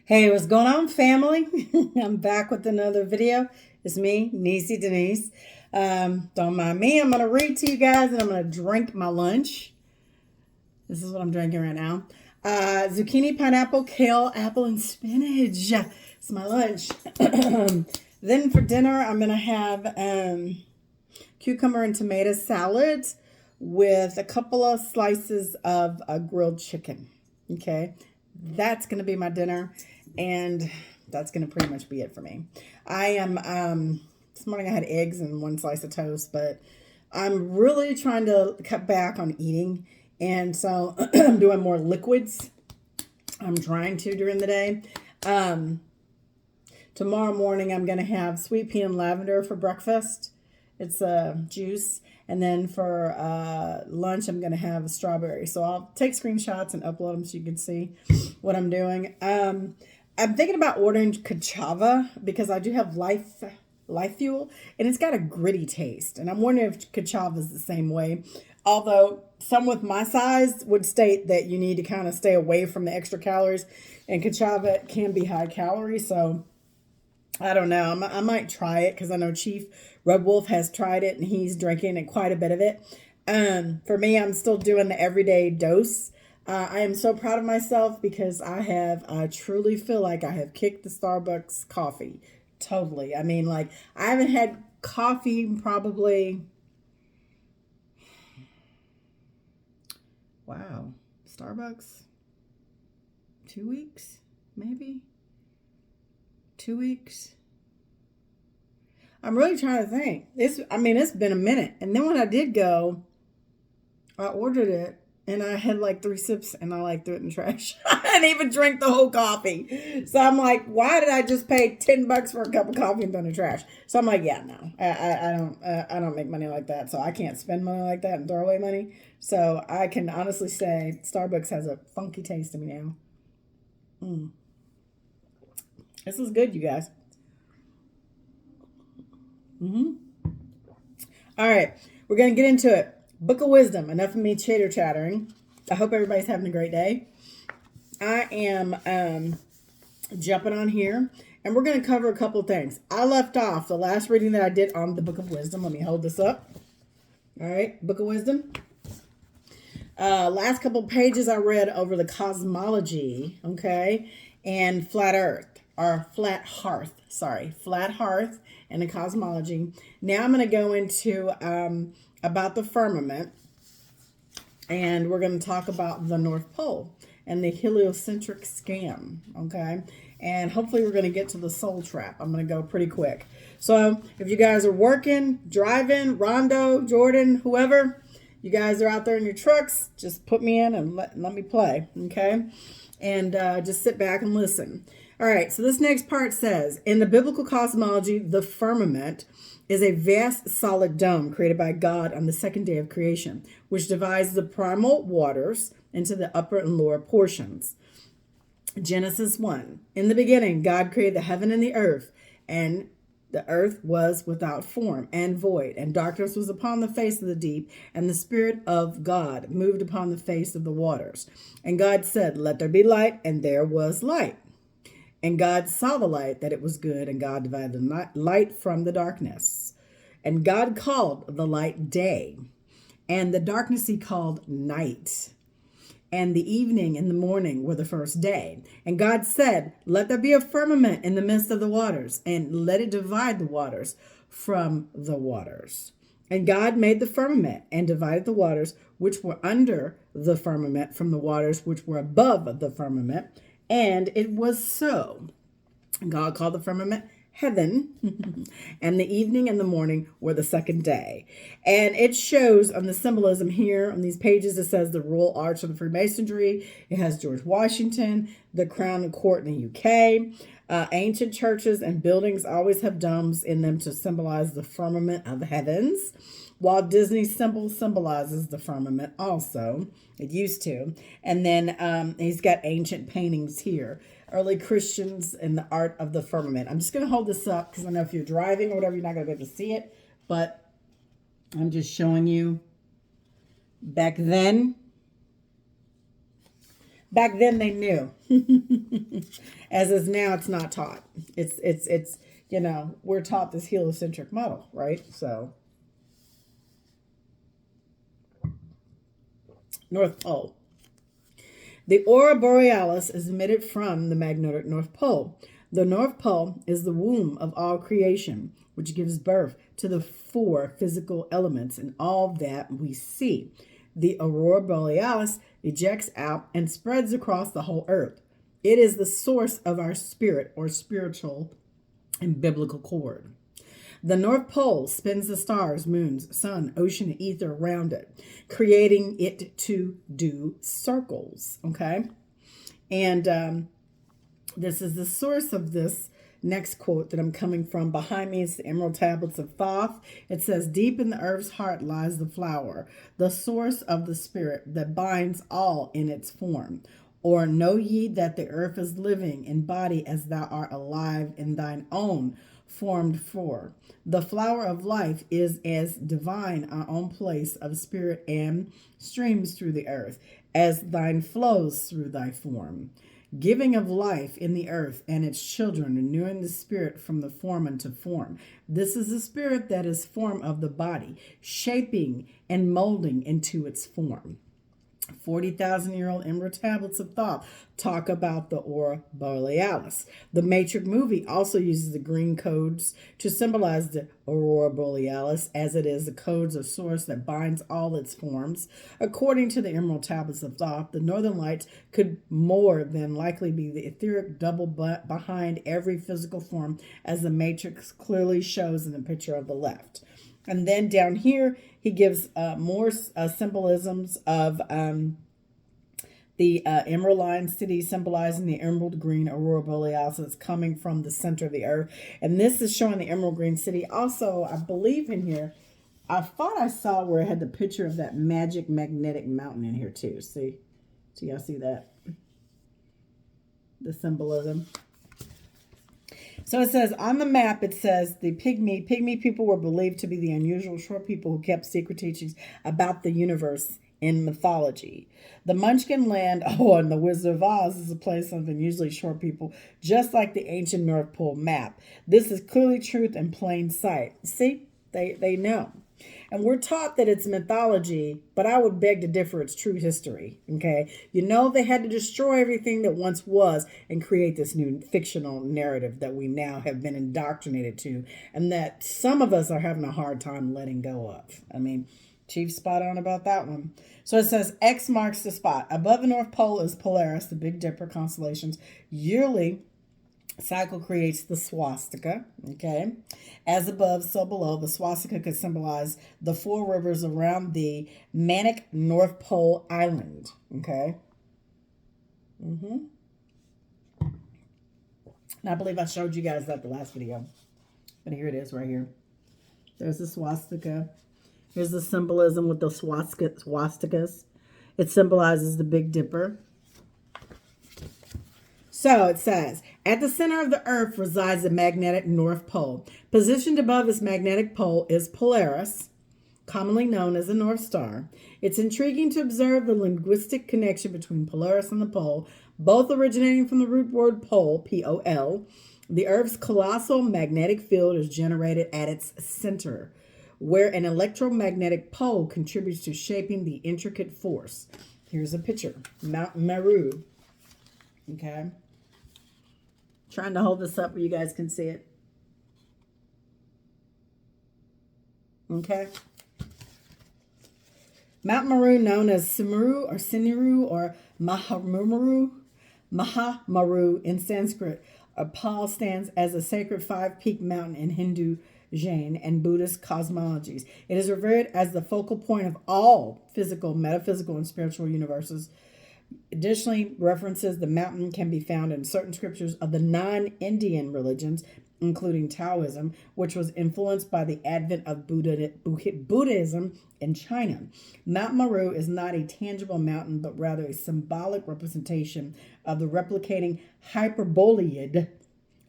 Hey, what's going on, family? I'm back with another video. It's me, Niecy Denise. Don't mind me. I'm going to read to you guys and I'm going to drink my lunch. This is what I'm drinking right now. Zucchini, pineapple, kale, apple, and spinach. It's my lunch. Then for dinner, I'm going to have cucumber and tomato salad with a couple of slices of grilled chicken. Okay, that's going to be my dinner, and that's going to pretty much be it for me. I am, this morning I had eggs and one slice of toast, but I'm really trying to cut back on eating, and so I'm doing more liquids. I'm trying to during the day. Tomorrow morning I'm going to have sweet pea and lavender for breakfast. It's a juice. And then for lunch, I'm going to have a strawberry. So I'll take screenshots and upload them so you can see what I'm doing. I'm thinking about ordering Kachava because I do have Life Fuel, and it's got a gritty taste. And I'm wondering if Kachava is the same way. Although some with my size would state that you need to kind of stay away from the extra calories, and Kachava can be high calorie. So I don't know. I might try it because I know Chief Red Wolf has tried it and he's drinking quite a bit of it. For me, I'm still doing the everyday dose. I am so proud of myself because I truly feel like I have kicked the Starbucks coffee. Totally. I mean, like, I haven't had coffee in probably, wow, Starbucks, 2 weeks, maybe 2 weeks. I'm really trying to think. It's been a minute. And then when I did go, I ordered it and I had like 3 sips and I like threw it in the trash. I didn't even drink the whole coffee. So I'm like, why did I just pay $10 for a cup of coffee and throw it in the trash? So I'm like, yeah, no, I don't make money like that. So I can't spend money like that and throw away money. So I can honestly say Starbucks has a funky taste to me now. This is good, you guys. All right, we're going to get into it. Book of Wisdom. Enough of me chitter chattering. I hope everybody's having a great day. I am jumping on here, and we're going to cover a couple of things. I left off the last reading that I did on the Book of Wisdom. Let me hold this up. All right, Book of Wisdom. Last couple of pages I read over the cosmology, okay, and flat earth, or flat hearth, flat hearth and the cosmology. Now I'm going to go into about the firmament, and we're going to talk about the North Pole and the heliocentric scam, okay? And hopefully we're going to get to the soul trap. I'm going to go pretty quick. So if you guys are working, driving, Rondo, Jordan, whoever, you guys are out there in your trucks, just put me in and let me play, okay? And just sit back and listen. All right, so this next part says, in the biblical cosmology, the firmament is a vast solid dome created by God on the second day of creation, which divides the primal waters into the upper and lower portions. Genesis 1. In the beginning, God created the heaven and the earth, and the earth was without form and void, and darkness was upon the face of the deep, and the Spirit of God moved upon the face of the waters. And God said, let there be light, and there was light. And God saw the light, that it was good, and God divided the light from the darkness. And God called the light day, and the darkness he called night. And the evening and the morning were the first day. And God said, let there be a firmament in the midst of the waters, and let it divide the waters from the waters. And God made the firmament and divided the waters which were under the firmament from the waters which were above the firmament. And it was so. God called the firmament heaven, and the evening and the morning were the second day. And it shows on the symbolism here on these pages, it says the Royal Arch of the Freemasonry. It has George Washington, the Crown and Court in the UK. Ancient churches and buildings always have domes in them to symbolize the firmament of the heavens. Walt Disney's symbol symbolizes the firmament also. It used to. And then he's got ancient paintings here. Early Christians and the art of the firmament. I'm just going to hold this up because I know if you're driving or whatever, you're not going to be able to see it. But I'm just showing you back then. Back then they knew. As is now, it's not taught. It's we're taught this heliocentric model, right? So North Pole. The aurora borealis is emitted from the magnetic North Pole. The North Pole is the womb of all creation, which gives birth to the four physical elements and all that we see. The aurora borealis ejects out and spreads across the whole earth. It is the source of our spirit or spiritual and biblical cord. The North Pole spins the stars, moons, sun, ocean, and ether around it, creating it to do circles. Okay. And this is the source of this next quote that I'm coming from. Behind me is the Emerald Tablets of Thoth. It says, deep in the earth's heart lies the flower, the source of the spirit that binds all in its form. Or know ye that the earth is living in body as thou art alive in thine own formed for. The flower of life is as divine our own place of spirit and streams through the earth, as thine flows through thy form. Giving of life in the earth and its children, renewing the spirit from the form unto form. This is the spirit that is form of the body, shaping and molding into its form. 40,000-year-old Emerald Tablets of Thoth talk about the aurora borealis. The Matrix movie also uses the green codes to symbolize the aurora borealis, as it is the codes of source that binds all its forms. According to the Emerald Tablets of Thoth, the northern lights could more than likely be the etheric double behind every physical form, as the Matrix clearly shows in the picture of the left. And then down here, he gives more symbolisms of the emerald line city, symbolizing the emerald green aurora borealis that's coming from the center of the earth. And this is showing the emerald green city. Also, I believe in here, I thought I saw where it had the picture of that magic magnetic mountain in here too. See? So y'all see that? The symbolism. So it says, on the map, it says the pygmy people were believed to be the unusual short people who kept secret teachings about the universe in mythology. The Munchkin land, and the Wizard of Oz is a place of unusually short people, just like the ancient North Pole map. This is clearly truth in plain sight. See, they know. And we're taught that it's mythology, but I would beg to differ, it's true history, okay? They had to destroy everything that once was and create this new fictional narrative that we now have been indoctrinated to, and that some of us are having a hard time letting go of. I mean, Chief spot on about that one. So it says, X marks the spot. Above the North Pole is Polaris, the Big Dipper constellations. Yearly cycle creates the swastika, okay? As above, so below. The swastika could symbolize the four rivers around the Manic North Pole Island, okay? And I believe I showed you guys that the last video. But here it is right here. There's the swastika. Here's the symbolism with the swastikas. It symbolizes the Big Dipper. So it says, at the center of the earth resides the magnetic North Pole. Positioned above this magnetic pole is Polaris, commonly known as the North Star. It's intriguing to observe the linguistic connection between Polaris and the pole, both originating from the root word pole, P-O-L. The Earth's colossal magnetic field is generated at its center, where an electromagnetic pole contributes to shaping the intricate force. Here's a picture, Mount Meru. Okay. Trying to hold this up where you guys can see it. Okay. Mount Meru, known as Simuru or Siniru or Mahamaru in Sanskrit, Pal stands as a sacred five-peak mountain in Hindu, Jain, and Buddhist cosmologies. It is revered as the focal point of all physical, metaphysical, and spiritual universes. Additionally, references the mountain can be found in certain scriptures of the non-Indian religions, including Taoism, which was influenced by the advent of Buddhism in China. Mount Meru is not a tangible mountain, but rather a symbolic representation of the replicating hyperboloid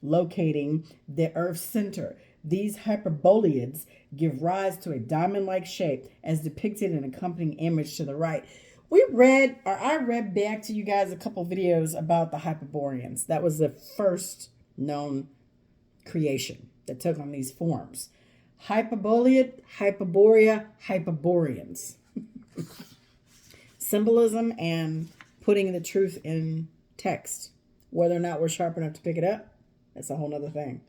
locating the Earth's center. These hyperboloids give rise to a diamond-like shape as depicted in an accompanying image to the right. I read back to you guys a couple videos about the Hyperboreans. That was the first known creation that took on these forms. Hyperborean, Hyperborea, Hyperboreans. Symbolism and putting the truth in text. Whether or not we're sharp enough to pick it up, that's a whole nother thing.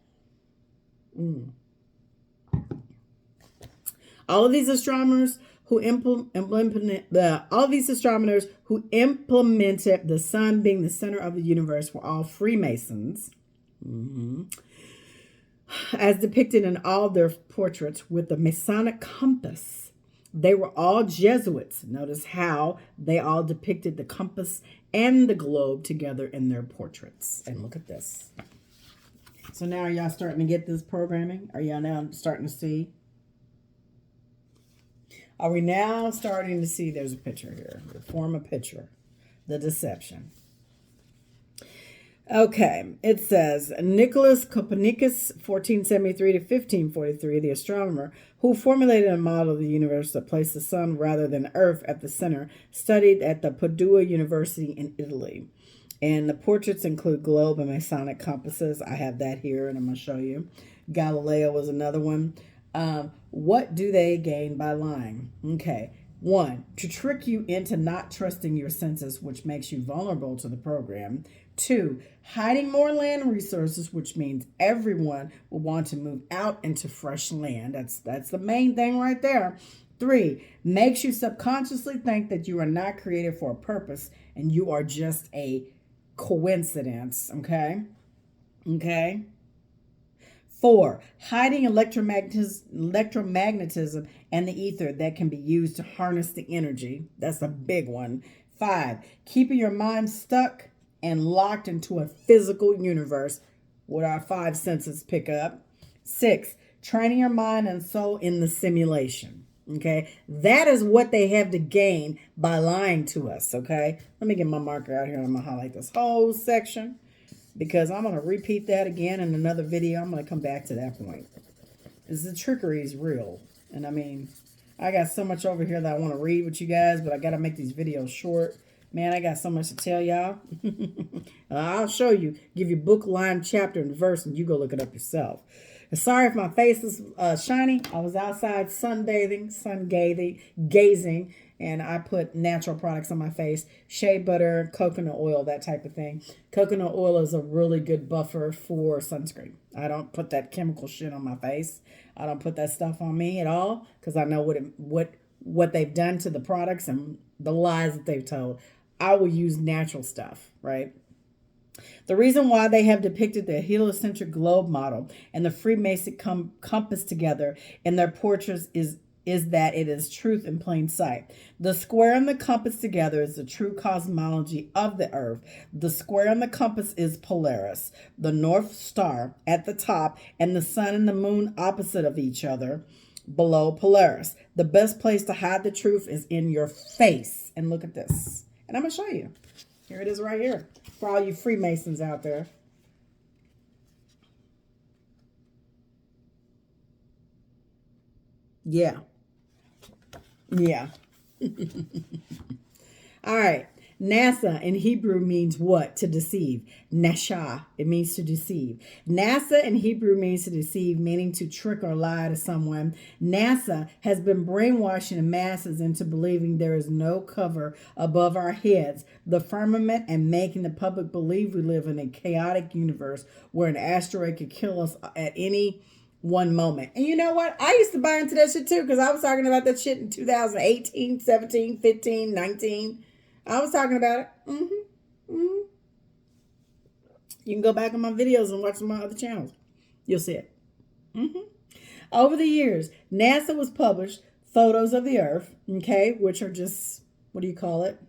All of these astronomers who implemented the sun being the center of the universe were all Freemasons, as depicted in all their portraits with the Masonic compass. They were all Jesuits. Notice how they all depicted the compass and the globe together in their portraits. And look at this. So now are y'all starting to get this programming? Are y'all now starting to see? Are we now starting to see? There's a picture here. Form a picture. The deception. Okay, it says Nicholas Copernicus, 1473 to 1543, the astronomer who formulated a model of the universe that placed the sun rather than Earth at the center, studied at the Padua University in Italy. And the portraits include globe and Masonic compasses. I have that here, and I'm going to show you. Galileo was another one. What do they gain by lying? Okay. 1, to trick you into not trusting your senses, which makes you vulnerable to the program. 2, hiding more land resources, which means everyone will want to move out into fresh land. That's the main thing right there. 3, makes you subconsciously think that you are not created for a purpose and you are just a coincidence. Okay. 4, hiding electromagnetism and the ether that can be used to harness the energy. That's a big one. 5, keeping your mind stuck and locked into a physical universe, what our 5 senses pick up. 6, training your mind and soul in the simulation. Okay, that is what they have to gain by lying to us. Okay, let me get my marker out here. I'm gonna highlight this whole section, because I'm going to repeat that again in another video. I'm going to come back to that point. The trickery is real. And I mean, I got so much over here that I want to read with you guys, but I got to make these videos short. Man, I got so much to tell y'all. I'll show you, give you book, line, chapter, and verse, and you go look it up yourself. And sorry if my face is shiny. I was outside sunbathing, gazing, and I put natural products on my face, shea butter, coconut oil, that type of thing. Coconut oil is a really good buffer for sunscreen. I don't put that chemical shit on my face. I don't put that stuff on me at all, because I know what they've done to the products and the lies that they've told. I will use natural stuff, right? The reason why they have depicted the heliocentric globe model and the Freemason compass together in their portraits is that it is truth in plain sight. The square and the compass together is the true cosmology of the earth. The square and the compass is Polaris, the North Star at the top, and the sun and the moon opposite of each other below Polaris. The best place to hide the truth is in your face. And look at this. And I'm going to show you. Here it is right here for all you Freemasons out there. Yeah. All right. NASA in Hebrew means what? To deceive. Nasha, it means to deceive. NASA in Hebrew means to deceive, meaning to trick or lie to someone. NASA has been brainwashing the masses into believing there is no cover above our heads, the firmament, and making the public believe we live in a chaotic universe where an asteroid could kill us at any one moment. And you know what? I used to buy into that shit too, because I was talking about that shit in 2018, 17, 15, 19. I was talking about it. You can go back on my videos and watch my other channels. You'll see it. Over the years, NASA was published photos of the Earth, okay, which are just, what do you call it?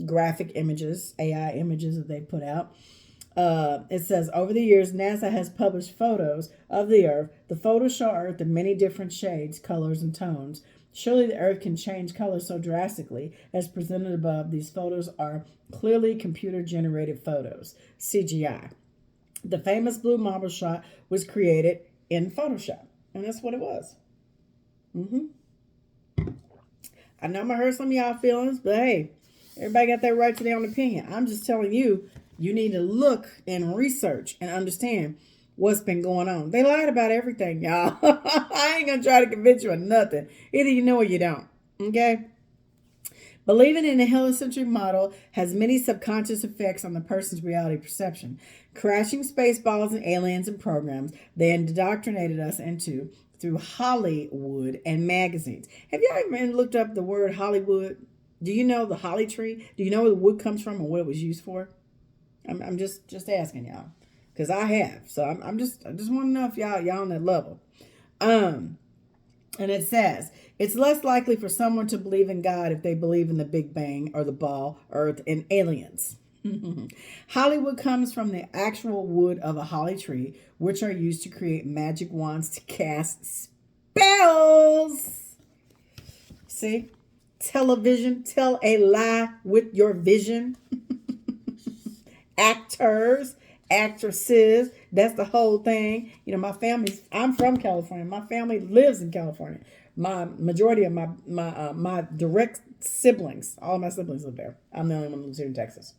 Graphic images, AI images that they put out. It says, over the years, NASA has published photos of the Earth. The photos show Earth in many different shades, colors, and tones. Surely the Earth can change color so drastically as presented above. These photos are clearly computer-generated photos, CGI. The famous blue marble shot was created in Photoshop, and that's what it was. I know I'm going to hurt some of y'all feelings, but hey, everybody got their right to their own opinion. I'm just telling you, you need to look and research and understand what's been going on. They lied about everything, y'all. I ain't going to try to convince you of nothing. Either you know or you don't. Okay? Believing in the heliocentric model has many subconscious effects on the person's reality perception. Crashing space balls and aliens and programs they indoctrinated us into through Hollywood and magazines. Have you ever looked up the word Hollywood? Do you know the holly tree? Do you know where the wood comes from and what it was used for? I'm just asking y'all, because I have. So I just want to know if y'all on that level. And it says it's less likely for someone to believe in God if they believe in the Big Bang or the ball, Earth, and aliens. Hollywood comes from the actual wood of a holly tree, which are used to create magic wands to cast spells. See? Television, tell a lie with your vision. Actors, actresses, that's the whole thing. You know, I'm from California. My family lives in California. My majority of my direct siblings, all of my siblings live there. I'm the only one who lives here in Texas.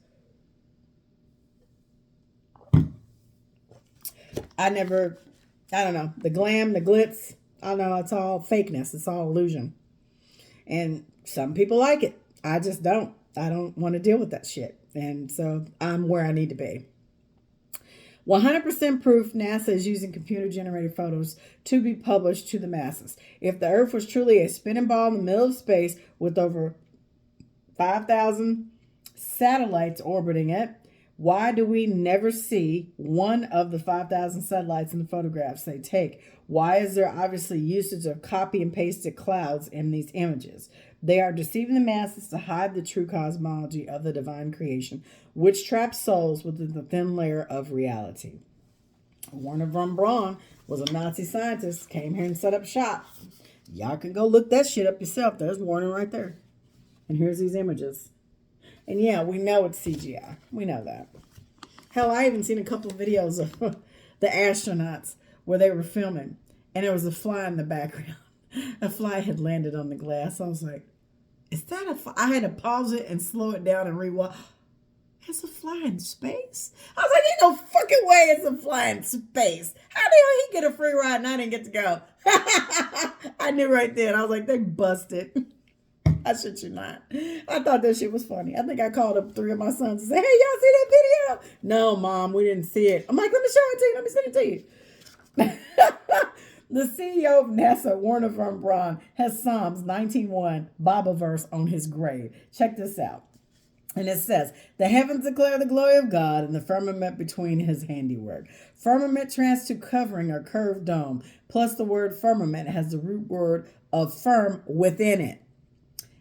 I don't know, the glam, the glitz, I don't know, it's all fakeness. It's all illusion. And some people like it. I just don't. I don't want to deal with that shit. And so I'm where I need to be. 100% proof NASA is using computer-generated photos to be published to the masses. If the Earth was truly a spinning ball in the middle of space with over 5,000 satellites orbiting it, why do we never see one of the 5,000 satellites in the photographs they take? Why is there obviously usage of copy and pasted clouds in these images? They are deceiving the masses to hide the true cosmology of the divine creation, which traps souls within the thin layer of reality. Werner von Braun was a Nazi scientist, came here and set up shop. Y'all can go look that shit up yourself. There's Werner right there. And here's these images. And yeah, we know it's CGI. We know that. Hell, I even seen a couple of videos of the astronauts where they were filming, and there was a fly in the background. A fly had landed on the glass. I was like, is that a fly? I had to pause it and slow it down and rewind. It's a fly in space? I was like, ain't no fucking way it's a fly in space. How the hell he get a free ride and I didn't get to go? I knew right then. I was like, they busted. I shit you not. I thought that shit was funny. I think I called up 3 of my sons and said, hey, y'all see that video? No, Mom, we didn't see it. I'm like, let me show it to you. Let me send it to you. The CEO of NASA, Werner von Braun, has Psalms 19:1 Bible verse on his grave. Check this out. And it says, the heavens declare the glory of God and the firmament between his handiwork. Firmament trans to covering or curved dome, plus the word firmament has the root word of firm within it.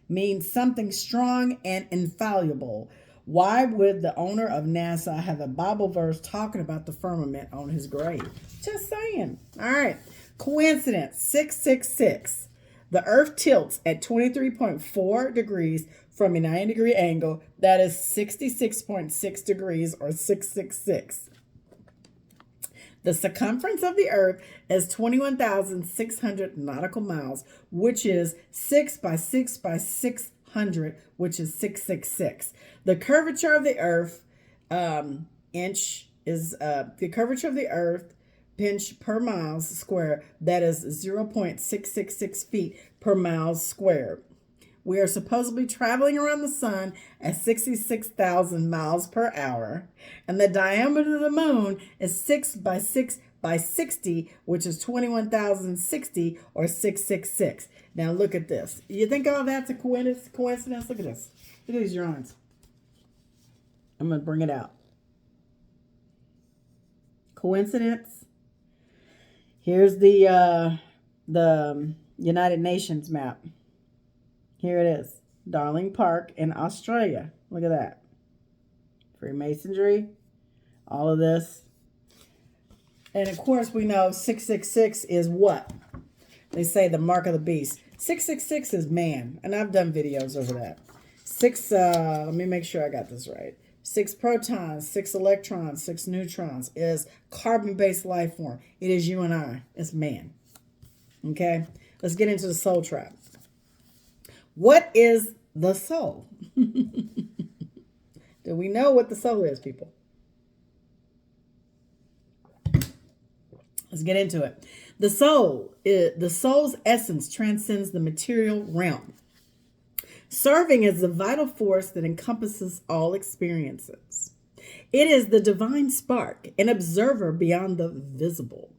Means something strong and infallible. Why would the owner of NASA have a Bible verse talking about the firmament on his grave? Just saying. All right. Coincidence 666. The Earth tilts at 23.4 degrees from a 90-degree angle. That is 66.6 degrees or 666. The circumference of the Earth is 21,600 nautical miles, which is 6 by 6 by 600, which is 666. The curvature of the Earth inch is the curvature of the Earth inch per miles square. That is 0.666 feet per miles squared. We are supposedly traveling around the sun at 66,000 miles per hour, and the diameter of the moon is 6 by 6 by 60, which is 21,060 or 666. Now look at this. You think all that's a coincidence? Look at this. Look at these drawings. I'm going to bring it out. Coincidence? Here's the United Nations map. Here it is. Darling Park in Australia. Look at that. Freemasonry. All of this. And of course we know 666 is what? They say the mark of the beast. 666 is man. And I've done videos over that. Let me make sure I got this right. 6 protons, 6 electrons, 6 neutrons is carbon-based life form. It is you and I. It's man. Okay? Let's get into the soul trap. What is the soul? Do we know what the soul is, people? Let's get into it. The soul's essence transcends the material realm, serving as the vital force that encompasses all experiences. It is the divine spark, an observer beyond the visible.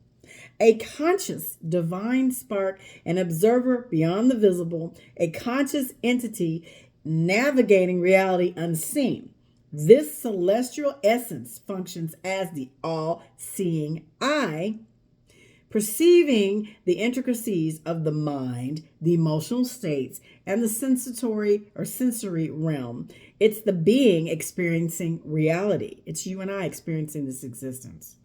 A conscious divine spark, an observer beyond the visible, a conscious entity navigating reality unseen. This celestial essence functions as the all-seeing eye, perceiving the intricacies of the mind, the emotional states, and the sensory realm. It's the being experiencing reality. It's you and I experiencing this existence.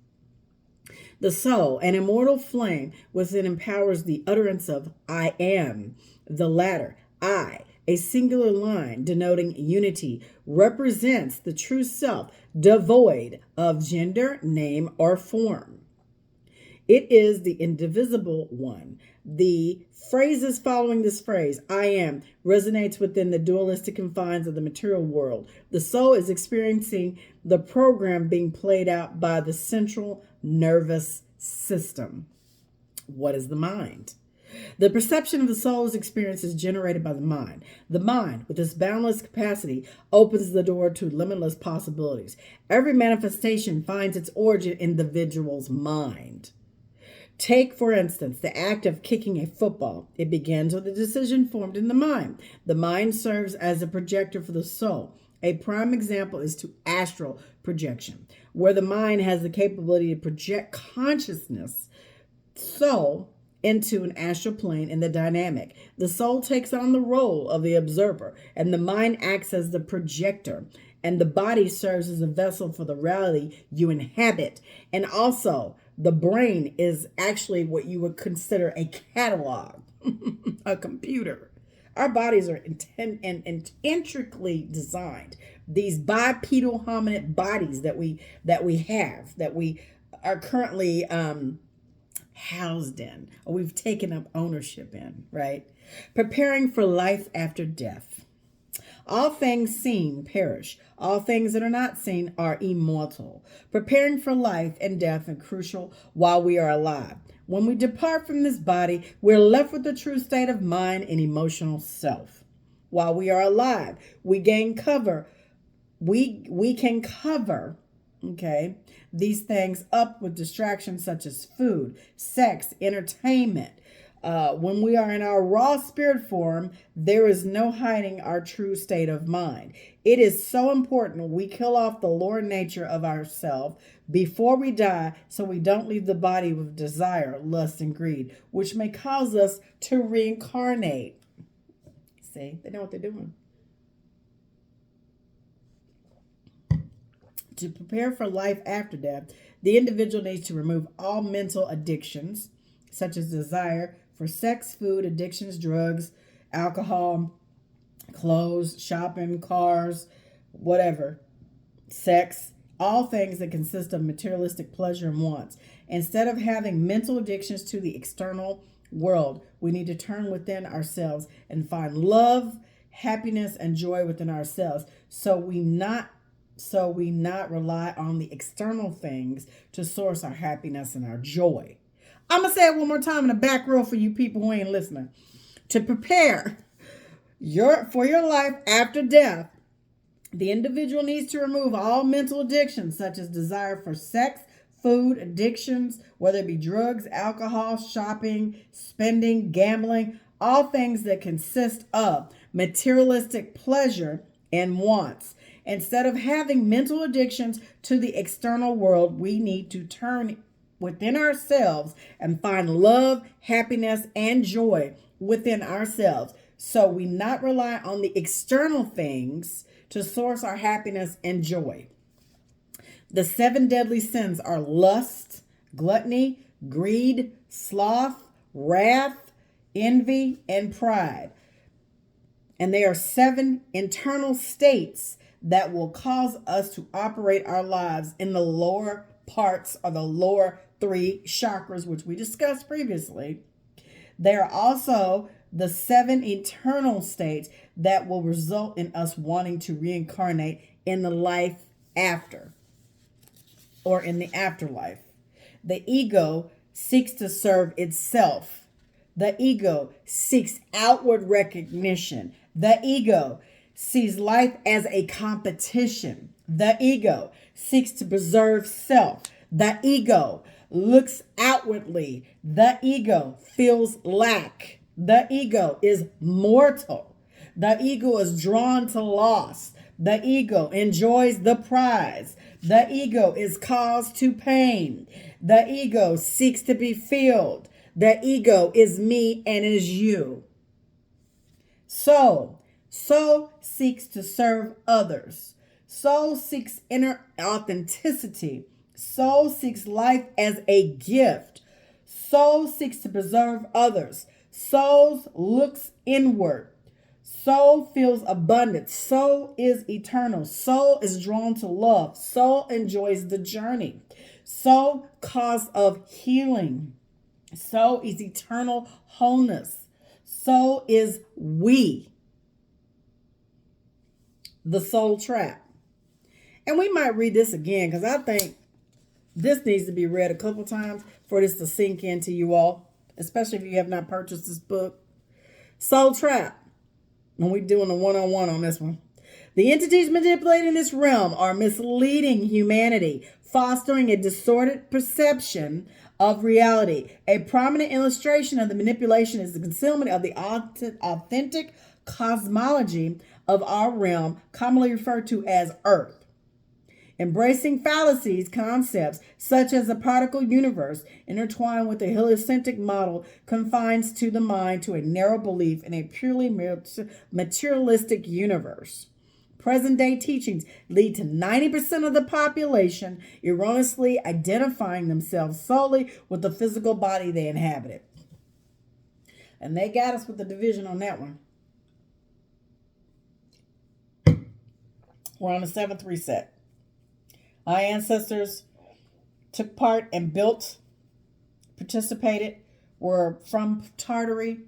The soul, an immortal flame, within empowers the utterance of I am. The latter, I, a singular line denoting unity, represents the true self, devoid of gender, name, or form. It is the indivisible one. The phrases following this phrase, I am, resonates within the dualistic confines of the material world. The soul is experiencing the program being played out by the central nervous system. What is the mind? The perception of the soul's experience is generated by the mind. The mind, with its boundless capacity, opens the door to limitless possibilities. Every manifestation finds its origin in the individual's mind. Take, for instance, the act of kicking a football. It begins with a decision formed in the mind. The mind serves as a projector for the soul. A prime example is to astral projection, where the mind has the capability to project consciousness, soul, into an astral plane in the dynamic. The soul takes on the role of the observer, and the mind acts as the projector, and the body serves as a vessel for the reality you inhabit. And also, the brain is actually what you would consider a catalog, a computer. Our bodies are intricately designed. These bipedal hominid bodies that we are currently housed in, or we've taken up ownership in, right? Preparing for life after death. All things seen perish. All things that are not seen are immortal. Preparing for life and death are crucial while we are alive. When we depart from this body, we're left with the true state of mind and emotional self. While we are alive, we gain cover. We can cover, okay, these things up with distractions such as food, sex, entertainment. When we are in our raw spirit form, there is no hiding our true state of mind. It is so important we kill off the lower nature of ourselves before we die, so we don't leave the body with desire, lust, and greed, which may cause us to reincarnate. See, they know what they're doing. To prepare for life after death, the individual needs to remove all mental addictions, such as desire for sex, food, addictions, drugs, alcohol, clothes, shopping, cars, whatever, sex, all things that consist of materialistic pleasure and wants. Instead of having mental addictions to the external world, we need to turn within ourselves and find love, happiness, and joy within ourselves, so we not rely on the external things to source our happiness and our joy. I'm going to say it one more time in the back row for you people who ain't listening. To prepare for your life after death, the individual needs to remove all mental addictions such as desire for sex, food, addictions, whether it be drugs, alcohol, shopping, spending, gambling, all things that consist of materialistic pleasure and wants. Instead of having mental addictions to the external world, we need to turn within ourselves and find love, happiness, and joy within ourselves, so we not rely on the external things to source our happiness and joy. The 7 deadly sins are lust, gluttony, greed, sloth, wrath, envy, and pride. And they are 7 internal states that will cause us to operate our lives in the lower parts of the lower 3 chakras, which we discussed previously. They are also the 7 eternal states that will result in us wanting to reincarnate in the life after, or in the afterlife. The ego seeks to serve itself. The ego seeks outward recognition. The ego sees life as a competition. The ego seeks to preserve self. The ego looks outwardly. The ego feels lack. The ego is mortal. The ego is drawn to loss. The ego enjoys the prize. The ego is caused to pain. The ego seeks to be filled. The ego is me and is you. Soul seeks to serve others. Soul seeks inner authenticity. Soul seeks life as a gift. Soul seeks to preserve others. Soul looks inward. Soul feels abundant. Soul is eternal. Soul is drawn to love. Soul enjoys the journey. Soul, cause of healing. Soul is eternal wholeness. Soul is we. The soul trap. And we might read this again because I think this needs to be read a couple times for this to sink into you all, especially if you have not purchased this book. Soul trap. And we're doing a one-on-one on this one. The entities manipulating this realm are misleading humanity, fostering a distorted perception of reality. A prominent illustration of the manipulation is the concealment of the authentic cosmology of our realm, commonly referred to as Earth. Embracing fallacies, concepts such as the particle universe, intertwined with the heliocentric model, confines to the mind to a narrow belief in a purely materialistic universe. Present-day teachings lead to 90% of the population erroneously identifying themselves solely with the physical body they inhabited. And they got us with the division on that one. We're on the 7th reset. Our ancestors took part and participated, were from Tartary,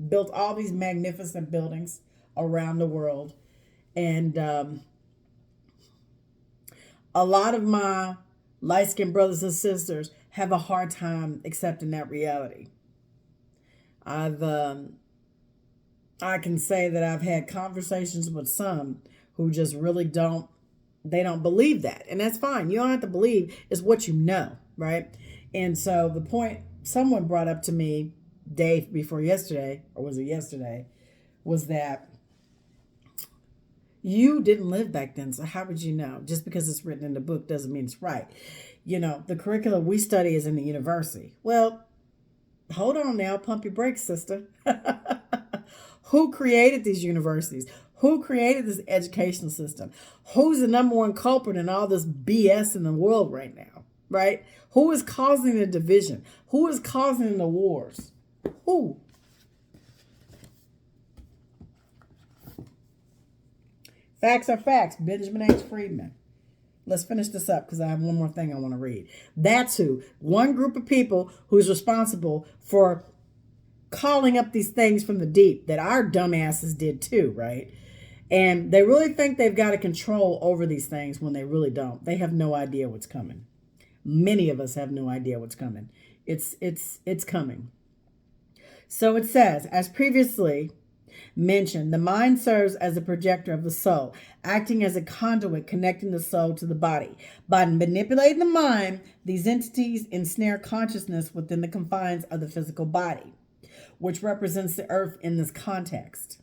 built all these magnificent buildings around the world. And a lot of my light-skinned brothers and sisters have a hard time accepting that reality. I can say that I've had conversations with some who just really don't believe that. And that's fine. You don't have to believe. It's what you know, right? And so the point someone brought up to me day before yesterday, or was it yesterday, was that you didn't live back then. So how would you know? Just because it's written in the book doesn't mean it's right. You know, the curriculum we study is in the university. Well, hold on now. Pump your brakes, sister. Who created these universities? Who created this educational system? Who's the number one culprit in all this BS in the world right now, right? Who is causing the division? Who is causing the wars? Who? Facts are facts. Benjamin H. Friedman. Let's finish this up because I have one more thing I want to read. That's who. One group of people who's responsible for calling up these things from the deep that our dumbasses did too, right? And they really think they've got a control over these things when they really don't. They have no idea what's coming. Many of us have no idea what's coming. It's coming. So it says, as previously mentioned, the mind serves as a projector of the soul, acting as a conduit connecting the soul to the body. By manipulating the mind, these entities ensnare consciousness within the confines of the physical body, which represents the earth in this context.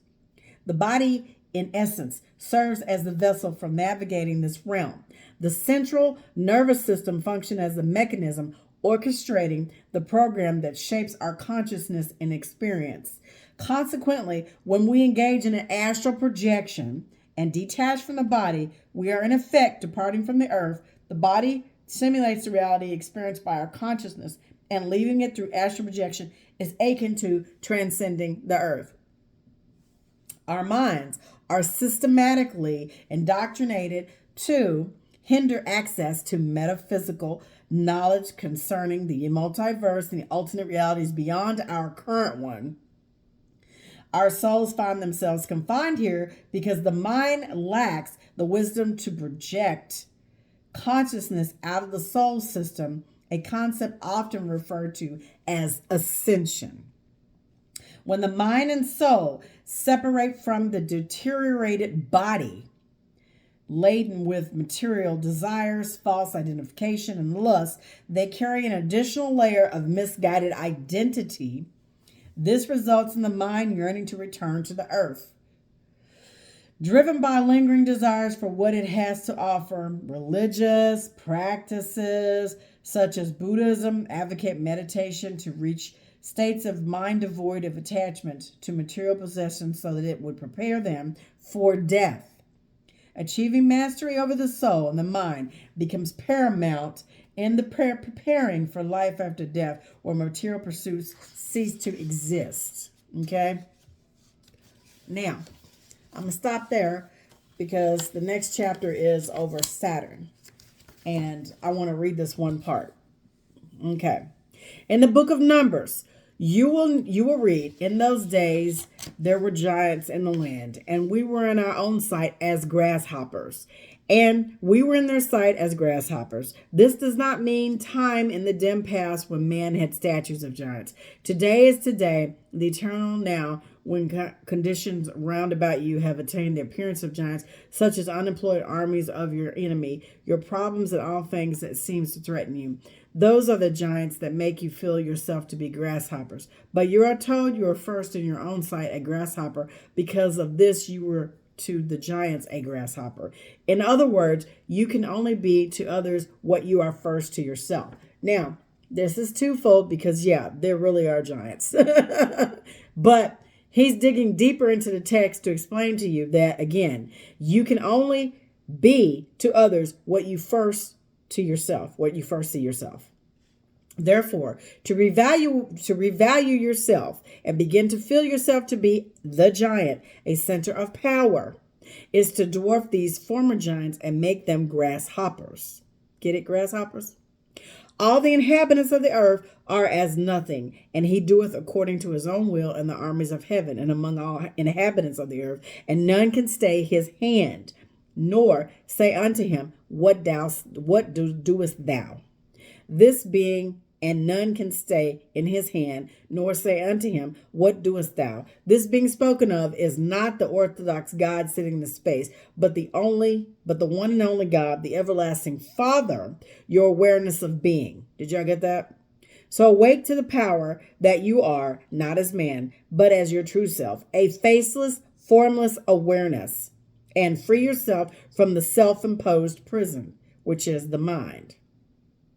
The body, in essence, serves as the vessel for navigating this realm. The central nervous system functions as the mechanism orchestrating the program that shapes our consciousness and experience. Consequently, when we engage in an astral projection and detach from the body, we are in effect departing from the earth. The body simulates the reality experienced by our consciousness, and leaving it through astral projection is akin to transcending the earth. Our minds are systematically indoctrinated to hinder access to metaphysical knowledge concerning the multiverse and the alternate realities beyond our current one. Our souls find themselves confined here because the mind lacks the wisdom to project consciousness out of the soul system, a concept often referred to as ascension. When the mind and soul separate from the deteriorated body, laden with material desires, false identification, and lust, they carry an additional layer of misguided identity. This results in the mind yearning to return to the earth. Driven by lingering desires for what it has to offer, religious practices such as Buddhism advocate meditation to reach states of mind devoid of attachment to material possessions so that it would prepare them for death. Achieving mastery over the soul and the mind becomes paramount in the preparing for life after death, where material pursuits cease to exist. Okay? Now, I'm going to stop there because the next chapter is over Saturn. And I want to read this one part. Okay. In the book of Numbers, you will read, in those days there were giants in the land, and we were in our own sight as grasshoppers. And we were in their sight as grasshoppers. This does not mean time in the dim past when man had statues of giants. Today is today, the eternal now, when conditions round about you have attained the appearance of giants, such as unemployed armies of your enemy, your problems and all things that seems to threaten you. Those are the giants that make you feel yourself to be grasshoppers. But you are told you are first in your own sight a grasshopper. Because of this, you were to the giants a grasshopper. In other words, you can only be to others what you are first to yourself. Now, this is twofold because, yeah, there really are giants. But he's digging deeper into the text to explain to you that, again, you can only be to others what you first to yourself, what you first see yourself. Therefore, to revalue yourself and begin to feel yourself to be the giant, a center of power, is to dwarf these former giants and make them grasshoppers. Get it, grasshoppers? All the inhabitants of the earth are as nothing, and he doeth according to his own will in the armies of heaven and among all inhabitants of the earth, and none can stay his hand, nor say unto him, What doest thou? This being, and none can stay in his hand, nor say unto him, What doest thou? This being spoken of is not the orthodox God sitting in the space, but the one and only God, the everlasting Father, your awareness of being. Did y'all get that? So awake to the power that you are, not as man, but as your true self, a faceless, formless awareness, and free yourself from the self-imposed prison, which is the mind.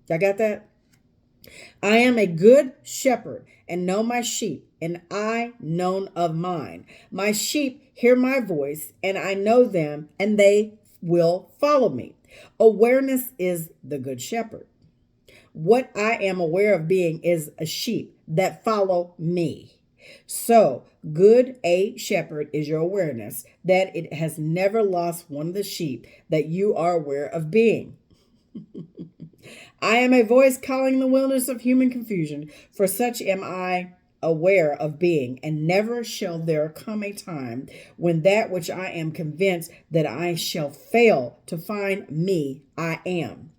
Y'all got that? I am a good shepherd and know my sheep, and I known of mine. My sheep hear my voice, and I know them, and they will follow me. Awareness is the good shepherd. What I am aware of being is a sheep that follow me. So, good a shepherd is your awareness that it has never lost one of the sheep that you are aware of being. I am a voice calling the wilderness of human confusion, for such am I aware of being, and never shall there come a time when that which I am convinced that I shall fail to find me, I am,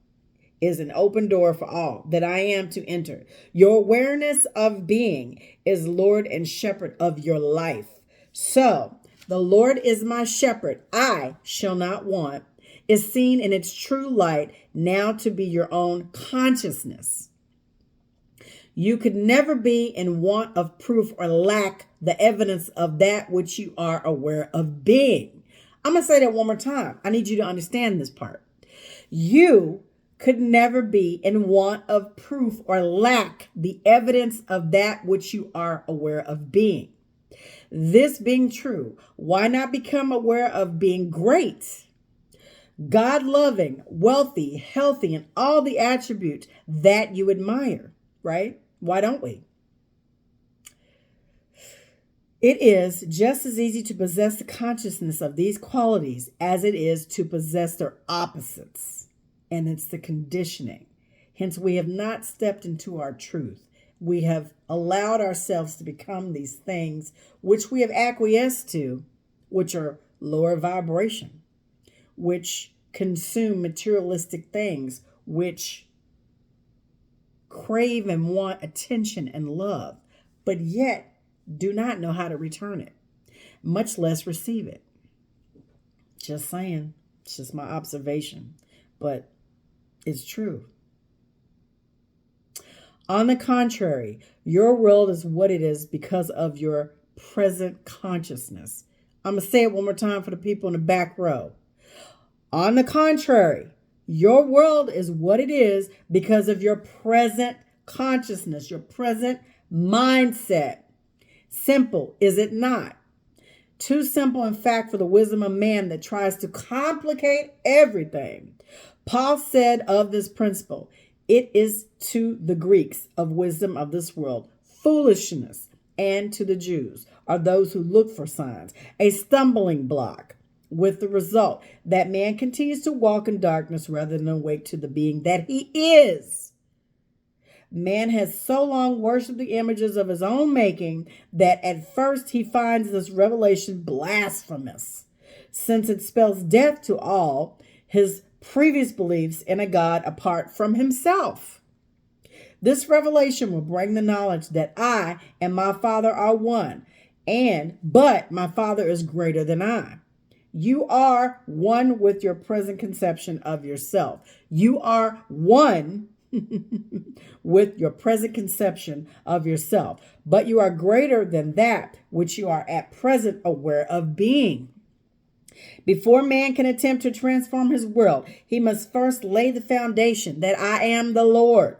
is an open door for all that I am to enter. Your awareness of being is Lord and shepherd of your life. So, the Lord is my shepherd, I shall not want, is seen in its true light now to be your own consciousness. You could never be in want of proof or lack the evidence of that which you are aware of being. I'm going to say that one more time. I need you to understand this part. You could never be in want of proof or lack the evidence of that which you are aware of being. This being true, why not become aware of being great, God-loving, wealthy, healthy, and all the attributes that you admire, right? Why don't we? It is just as easy to possess the consciousness of these qualities as it is to possess their opposites. And it's the conditioning. Hence, we have not stepped into our truth. We have allowed ourselves to become these things which we have acquiesced to, which are lower vibration, which consume materialistic things, which crave and want attention and love, but yet do not know how to return it, much less receive it. Just saying. It's just my observation, but it's true. On the contrary, your world is what it is because of your present consciousness. I'm going to say it one more time for the people in the back row. On the contrary, your world is what it is because of your present consciousness, your present mindset. Simple, is it not? Too simple, in fact, for the wisdom of man that tries to complicate everything. Paul said of this principle, it is to the Greeks of wisdom of this world, foolishness, and to the Jews are those who look for signs, a stumbling block, with the result that man continues to walk in darkness rather than awake to the being that he is. Man has so long worshipped the images of his own making that at first he finds this revelation blasphemous, since it spells death to all his previous beliefs in a God apart from himself. This revelation will bring the knowledge that I and my Father are one, but my Father is greater than I. You are one with your present conception of yourself. You are one with your present conception of yourself, but you are greater than that which you are at present aware of being. Before man can attempt to transform his world, he must first lay the foundation that I am the Lord.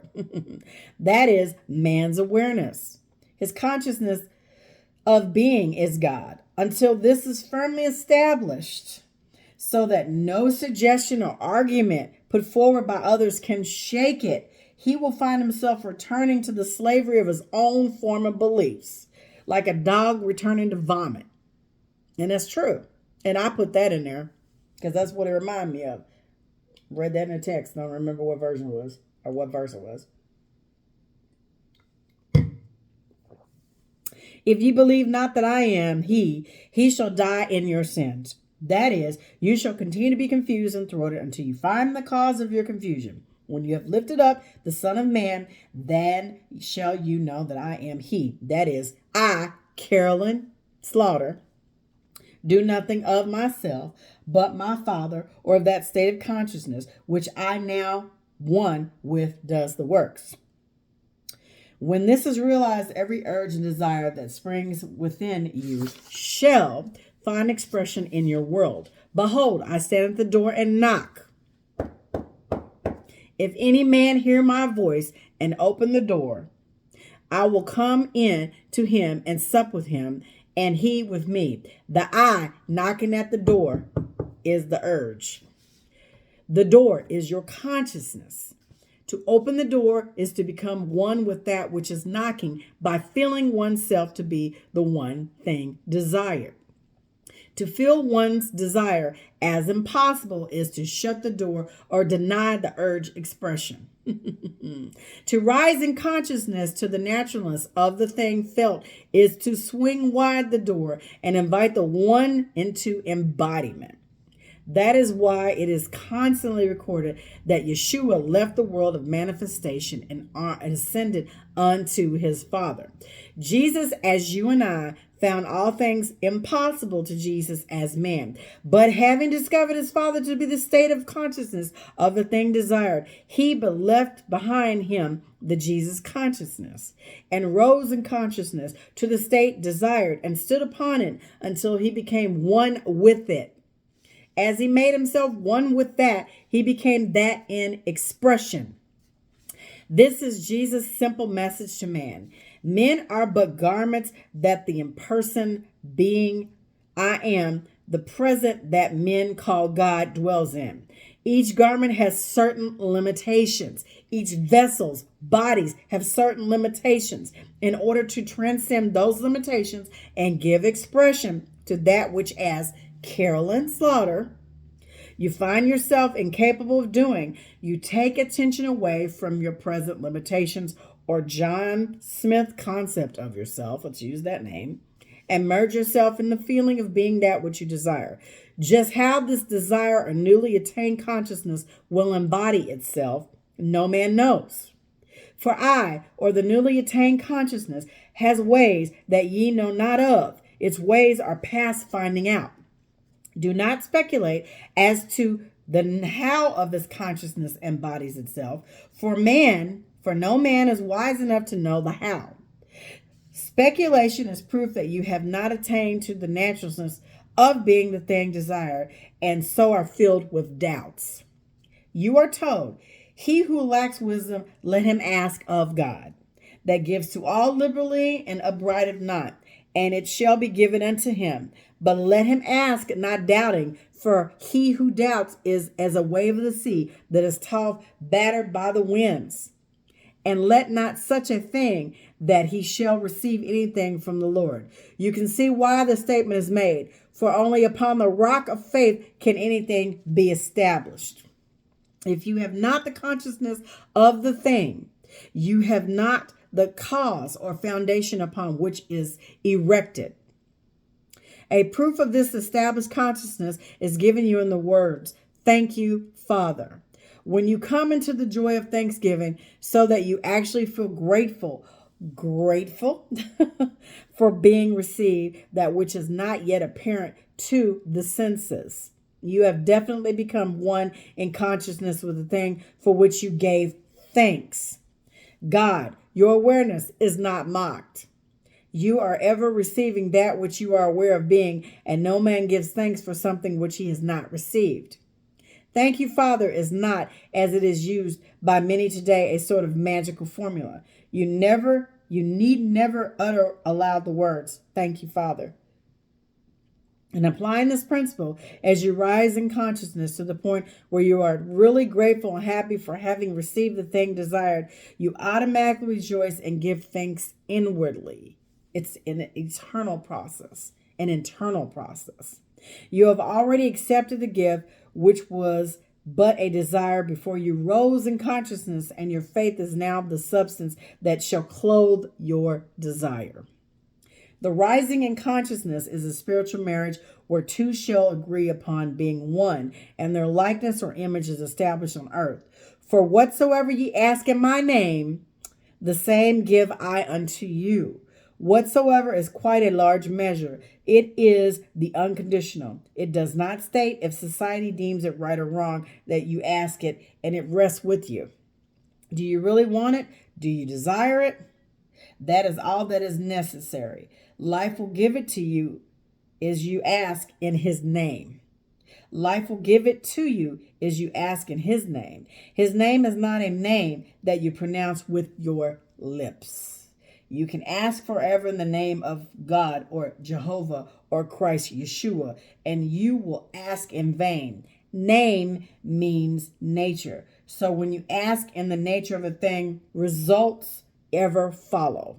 That is man's awareness. His consciousness of being is God. Until this is firmly established, so that no suggestion or argument put forward by others can shake it, he will find himself returning to the slavery of his own former beliefs, like a dog returning to vomit. And that's true. And I put that in there because that's what it reminded me of. Read that in the text. Don't remember what version it was or what verse it was. If you believe not that I am he shall die in your sins. That is, you shall continue to be confused and thwarted until you find the cause of your confusion. When you have lifted up the Son of Man, then shall you know that I am he. That is, I, Carolyn Slaughter, do nothing of myself, but my Father, or of that state of consciousness, which I now one with does the works. When this is realized, every urge and desire that springs within you shall find expression in your world. Behold, I stand at the door and knock. If any man hear my voice and open the door, I will come in to him and sup with him, and he with me. The I knocking at the door is the urge. The door is your consciousness. To open the door is to become one with that which is knocking by feeling oneself to be the one thing desired. To feel one's desire as impossible is to shut the door or deny the urge expression. To rise in consciousness to the naturalness of the thing felt is to swing wide the door and invite the one into embodiment. That is why it is constantly recorded that Yeshua left the world of manifestation and ascended unto his Father. Jesus, as you and I, found all things impossible to Jesus as man. But having discovered his Father to be the state of consciousness of the thing desired, he but left behind him the Jesus consciousness, and rose in consciousness to the state desired, and stood upon it until he became one with it. As he made himself one with that, he became that in expression. This is Jesus' simple message to man. Men are but garments that the impersonal being I am, the present that men call God, dwells in. Each garment has certain limitations. Each vessel's bodies have certain limitations. In order to transcend those limitations and give expression to that which, as Carolyn Slaughter, you find yourself incapable of doing, you take attention away from your present limitations or John Smith concept of yourself, let's use that name, and merge yourself in the feeling of being that which you desire. Just how this desire or newly attained consciousness will embody itself, no man knows. For I, or the newly attained consciousness, has ways that ye know not of. Its ways are past finding out. Do not speculate as to the how of this consciousness embodies itself, for no man is wise enough to know the how. Speculation is proof that you have not attained to the naturalness of being the thing desired, and so are filled with doubts. You are told, he who lacks wisdom, let him ask of God, that gives to all liberally and upbraideth not, and it shall be given unto him. But let him ask, not doubting, for he who doubts is as a wave of the sea that is tossed, battered by the winds. And let not such a thing that he shall receive anything from the Lord. You can see why the statement is made, for only upon the rock of faith can anything be established. If you have not the consciousness of the thing, you have not the cause or foundation upon which is erected. A proof of this established consciousness is given you in the words, thank you, Father. When you come into the joy of thanksgiving, so that you actually feel grateful for being received that which is not yet apparent to the senses. You have definitely become one in consciousness with the thing for which you gave thanks. God, your awareness is not mocked. You are ever receiving that which you are aware of being, and no man gives thanks for something which he has not received. Thank you, Father, is not, as it is used by many today, a sort of magical formula. You need never utter aloud the words, thank you, Father. And applying this principle, as you rise in consciousness to the point where you are really grateful and happy for having received the thing desired, you automatically rejoice and give thanks inwardly. It's an eternal process, an internal process. You have already accepted the gift, which was but a desire before you rose in consciousness, and your faith is now the substance that shall clothe your desire. The rising in consciousness is a spiritual marriage where two shall agree upon being one, and their likeness or image is established on earth. For whatsoever ye ask in my name, the same give I unto you. Whatsoever is quite a large measure. It is the unconditional. It does not state if society deems it right or wrong that you ask it, and it rests with you. Do you really want it? Do you desire it? That is all that is necessary. Life will give it to you as you ask in his name. Life will give it to you as you ask in his name. His name is not a name that you pronounce with your lips. You can ask forever in the name of God or Jehovah or Christ Yeshua, and you will ask in vain. Name means nature. So when you ask in the nature of a thing, results ever follow.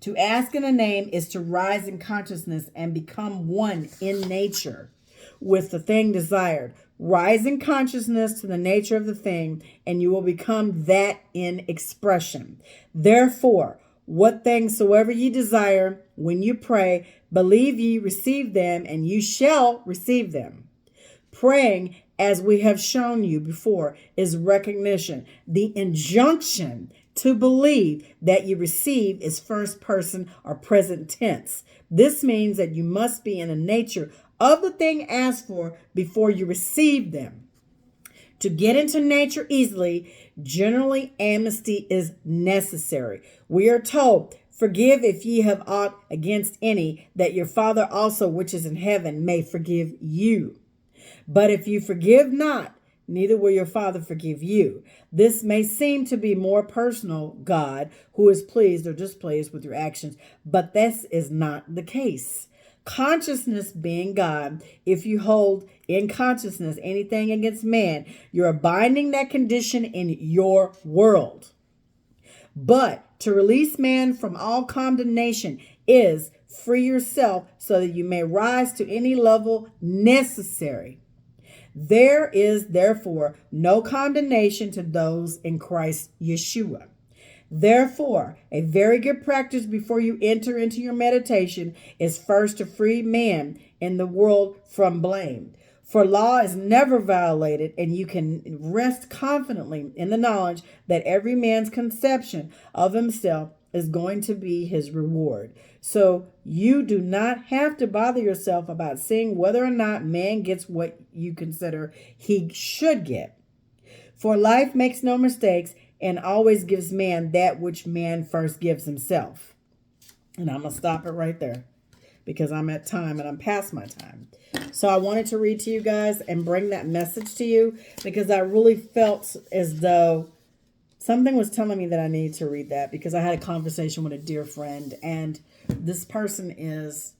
To ask in a name is to rise in consciousness and become one in nature with the thing desired. Rise in consciousness to the nature of the thing, and you will become that in expression. Therefore, what things soever ye desire, when you pray, believe ye receive them, and you shall receive them. Praying, as we have shown you before, is recognition. The injunction to believe that you receive is first person or present tense. This means that you must be in the nature of the thing asked for before you receive them. To get into nature easily, generally amnesty is necessary. We are told, forgive if ye have aught against any, that your Father also which is in heaven may forgive you. But if you forgive not, neither will your Father forgive you. This may seem to be more personal, God, who is pleased or displeased with your actions, but this is not the case. Consciousness being God, if you hold in consciousness anything against man, you're binding that condition in your world. But to release man from all condemnation is free yourself so that you may rise to any level necessary. There is therefore no condemnation to those in Christ Yeshua. Therefore, a very good practice before you enter into your meditation is first to free man in the world from blame. For law is never violated, and you can rest confidently in the knowledge that every man's conception of himself is going to be his reward. So you do not have to bother yourself about seeing whether or not man gets what you consider he should get. For life makes no mistakes and always gives man that which man first gives himself. And I'm going to stop it right there because I'm at time and I'm past my time. So I wanted to read to you guys and bring that message to you because I really felt as though something was telling me that I needed to read that because I had a conversation with a dear friend, and this person is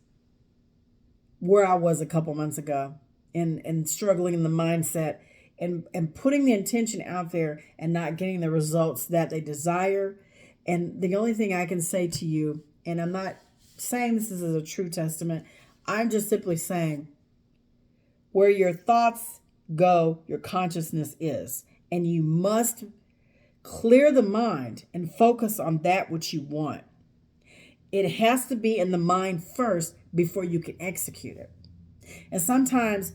where I was a couple months ago and struggling in the mindset and putting the intention out there and not getting the results that they desire. And the only thing I can say to you, and I'm not saying this is a true testament, I'm just simply saying where your thoughts go, your consciousness is. And you must clear the mind and focus on that which you want. It has to be in the mind first before you can execute it. And sometimes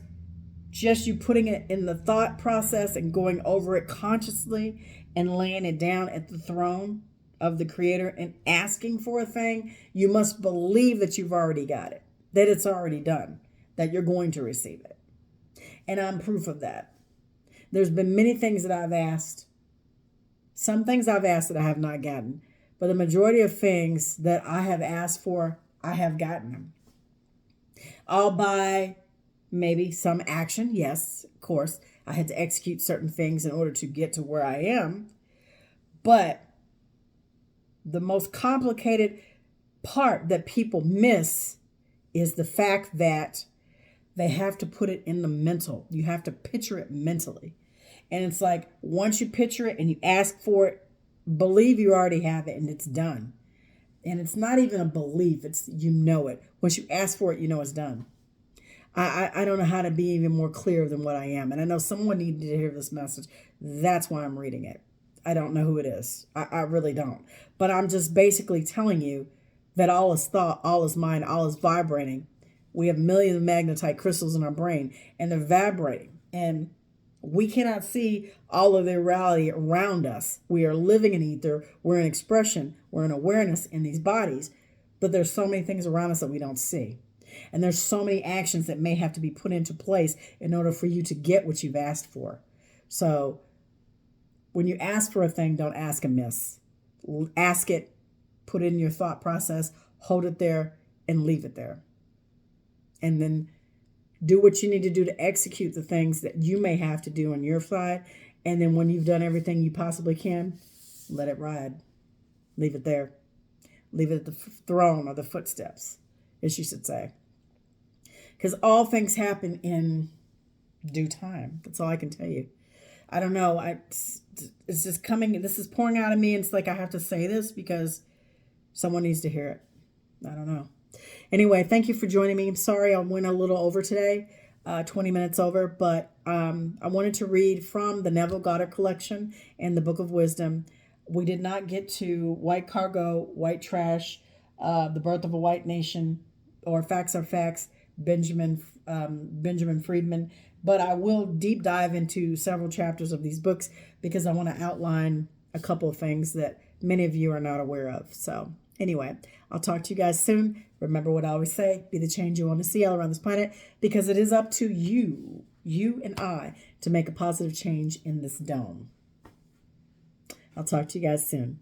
just you putting it in the thought process and going over it consciously and laying it down at the throne of the Creator and asking for a thing, you must believe that you've already got it, that it's already done, that you're going to receive it. And I'm proof of that. There's been many things that I've asked. Some things I've asked that I have not gotten. But the majority of things that I have asked for, I have gotten them. All by maybe some action. Yes, of course. I had to execute certain things in order to get to where I am. But the most complicated part that people miss is the fact that they have to put it in the mental. You have to picture it mentally. And it's like, once you picture it and you ask for it, believe you already have it and it's done. And it's not even a belief. It's, you know it. Once you ask for it, you know it's done. I don't know how to be even more clear than what I am. And I know someone needed to hear this message. That's why I'm reading it. I don't know who it is. I really don't. But I'm just basically telling you that all is thought, all is mind, all is vibrating. We have millions of magnetite crystals in our brain and they're vibrating. And we cannot see all of the reality around us. We are living in ether. We're in expression. We're in awareness in these bodies. But there's so many things around us that we don't see. And there's so many actions that may have to be put into place in order for you to get what you've asked for. So when you ask for a thing, don't ask amiss. Ask it, put it in your thought process, hold it there, and leave it there. And then do what you need to do to execute the things that you may have to do on your side. And then when you've done everything you possibly can, let it ride. Leave it there. Leave it at the throne or the footsteps, as you should say. Because all things happen in due time. That's all I can tell you. I don't know. It's just coming. This is pouring out of me. And it's like I have to say this because someone needs to hear it. I don't know. Anyway, thank you for joining me. I'm sorry I went a little over today, 20 minutes over, but I wanted to read from the Neville Goddard collection and the Book of Wisdom. We did not get to White Cargo, White Trash, The Birth of a White Nation, or Facts Are Facts, Benjamin Friedman, but I will deep dive into several chapters of these books because I want to outline a couple of things that many of you are not aware of. So anyway, I'll talk to you guys soon. Remember what I always say, be the change you want to see all around this planet, because it is up to you and I, to make a positive change in this dome. I'll talk to you guys soon.